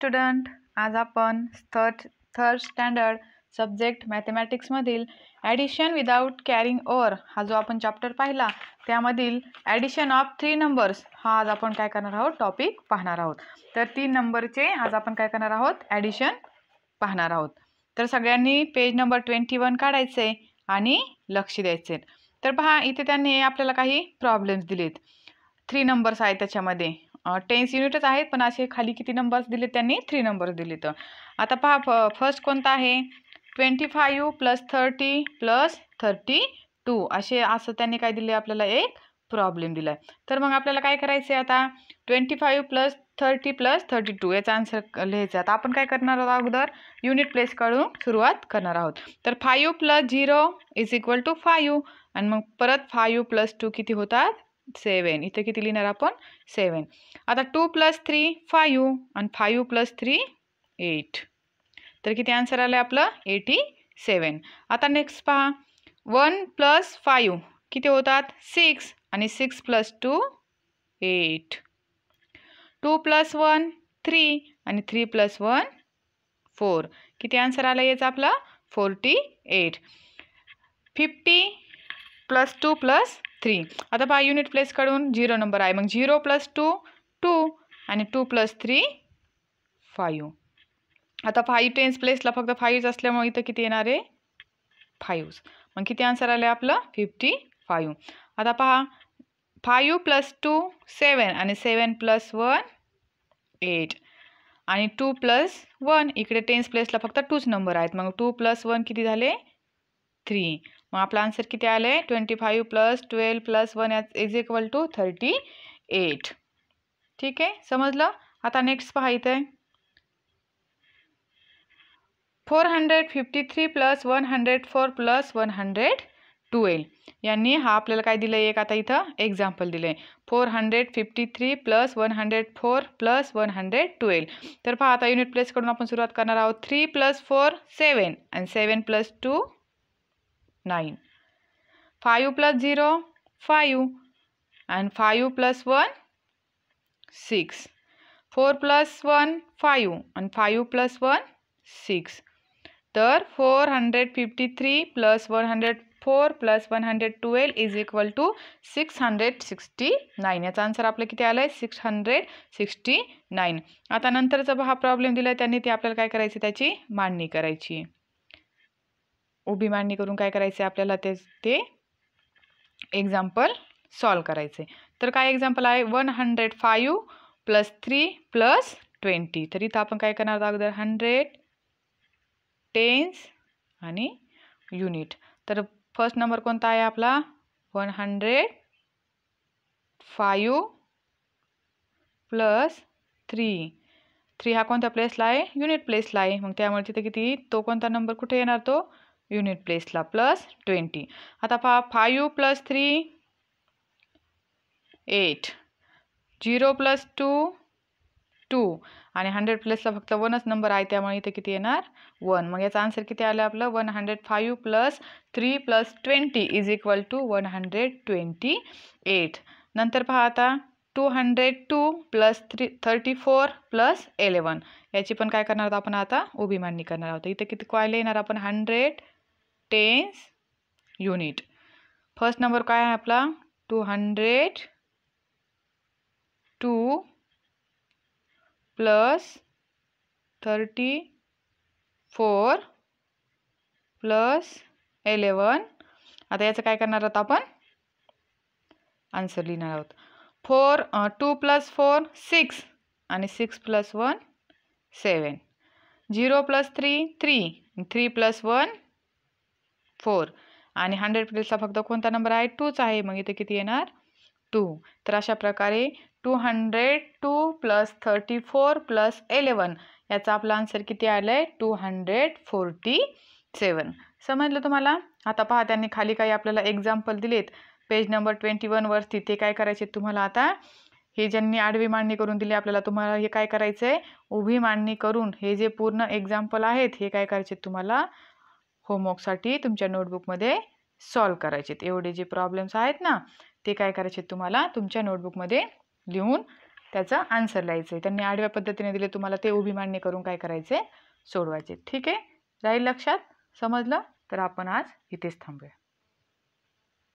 Student, आज आपण third standard subject मॅथमॅटिक्समधील ॲडिशन विदाउट कॅरिंग ओव्हर हा जो आपण चॅप्टर पाहिला त्यामधील ॲडिशन ऑफ 3 नंबर्स हा आज आपण काय करणार आहोत टॉपिक पाहणार आहोत. तर 3 नंबरचे आज आपण काय करणार आहोत ॲडिशन पाहणार आहोत. तर सगळ्यांनी पेज नंबर 21 काढायचे आणि लक्ष द्यायचे. तर पहा इथे त्यांनी आपल्याला काही प्रॉब्लेम्स दिलेत. 3 नंबर्स आहेत त्याच्यामध्ये. 10 युनिटच आहेत पण असे खाली किती नंबर्स दिले त्यांनी 3 नंबर्स दिलेत. आता पहा फर्स्ट कोणता आहे 25 + 30 + 32 असं त्यांनी काय दिले आपल्याला एक प्रॉब्लेम दिलाय. तर मग आपल्याला काय करायचं आहे आता 25 + 30 + 32 याचा आन्सर लिहायचा. आता आपण काय करणार आहोत अगोदर युनिट प्लेस काढून सुरुवात करणार आहोत. तर 5 + 0 = 5 आणि मग परत 5 + 2 किती होतात 7. इथे किती लिहिणार आपण 7. आता 2 + 3 5 आणि 5 + 3 8. तर किती आन्सर आलं आपलं 87. आता नेक्स्ट पहा 1 + 5 किती होतात 6 आणि 6 + 2 8. 2 + 1 3 आणि 3 + 1 4. किती आन्सर आलं याचा आपला 48. 50 + 2 + 3. आता पहा युनिट प्लेस काढून 0 नंबर आहे. मग 0 + 2 2 आणि 2 + 3 5. आता 5 टेन्स प्लेसला फक्त 5 असल्यामुळे इथं किती येणार आहे 5. मग किती आन्सर आले आपलं 55. आता पहा 5 + 2 7 आणि 7 + 1 8 आणि 2 + 1 इकडे टेन्स प्लेसला फक्त 2च नंबर आहेत. मग 2 + 1 किती झाले 3. मग आपला आन्सर किती आले 25 + 12 + 1 = 38. ठीक आहे समजलं. आता नेक्स्ट पहा इथे 453 + 104 + 112 यांनी हा आपल्याला काय दिलं एक आता इथं एक्झाम्पल दिलंय 453 + 104 + 112. तर पहा आता युनिट प्लेस कडून आपण सुरुवात करणार आहोत. 3 + 4 7 आणि 7 + 2 9. 5 + 0 5 आणि 5 + 1 6. 4 + 1 5 आणि 5 + 1 6. तर 453 + 104 + 112 = 669. याचा आन्सर आपलं किती आलंय 669. आता नंतरचा हा प्रॉब्लेम दिलाय त्यांनी ते आपल्याला काय करायचं त्याची मांडणी करायची. उभी मांडणी करून काय करायचं आपल्याला ते एक्झाम्पल सॉल्व करायचे. तर काय एक्झाम्पल आहे 105 + 3 + 20. तर इथं आपण काय करणार आहोत अगोदर 100 टेन्स आणि युनिट. तर फर्स्ट नंबर कोणता आहे आपला 105 + 3 हा कोणत्या प्लेसला आहे युनिट प्लेसला आहे. मग त्यामुळे तिथे किती तो कोणता नंबर कुठे येणार तो युनिट प्लेसला +20. आता पहा 5 + 3 8. 0 + 2 2 आणि 100 प्लेसला फक्त 1च नंबर आहे त्यामुळे इथे किती येणार 1. मग याचा आन्सर किती आलं आपलं 105 + 3 + 20 = 128. नंतर पहा आता 202 + 34 + 11 याची पण काय करणार आहोत आपण आता उभी मांडणी करणार आहोत. इथे किती कॉईल येणार आपण 100 टेन्स युनिट. फर्स्ट नंबर काय आहे आपला 202 + 34 + 11. आता याचं काय करणार आहोत आपण आन्सर लिहिणार आहोत. 2 + 4 6 आणि 6 + 1 7. 0 + 3 3 3 + 1 4 आणि 100 प्लेसला फक्त कोणता नंबर आहे 2च आहे. मग इथे किती येणार 2. तर अशा प्रकारे 202 + 34 + 11 याचा आपला आन्सर किती आलाय 247. समजलं तुम्हाला. आता पहा त्यांनी खाली काही आपल्याला एक्झाम्पल दिलेत पेज नंबर 21 वरती. ते काय करायचे तुम्हाला आता हे ज्यांनी आडवी मांडणी करून दिली आपल्याला तुम्हाला हे काय करायचंय उभी मांडणी करून हे जे पूर्ण एक्झाम्पल आहेत हे काय करायचे तुम्हाला होमवर्कसाठी तुमच्या नोटबुकमध्ये सॉल्व करायचे. एवढे जे प्रॉब्लेम्स आहेत ना ते काय करायचे तुम्हाला तुमच्या नोटबुकमध्ये लिहून त्याचं आन्सर लिहायचं आहे. त्यांनी आडव्या पद्धतीने दिले तुम्हाला ते उभी मांडणी करून काय करायचे सोडवायचे. ठीक आहे, राहील लक्षात? समजलं? तर आपण आज इथेच थांबूया.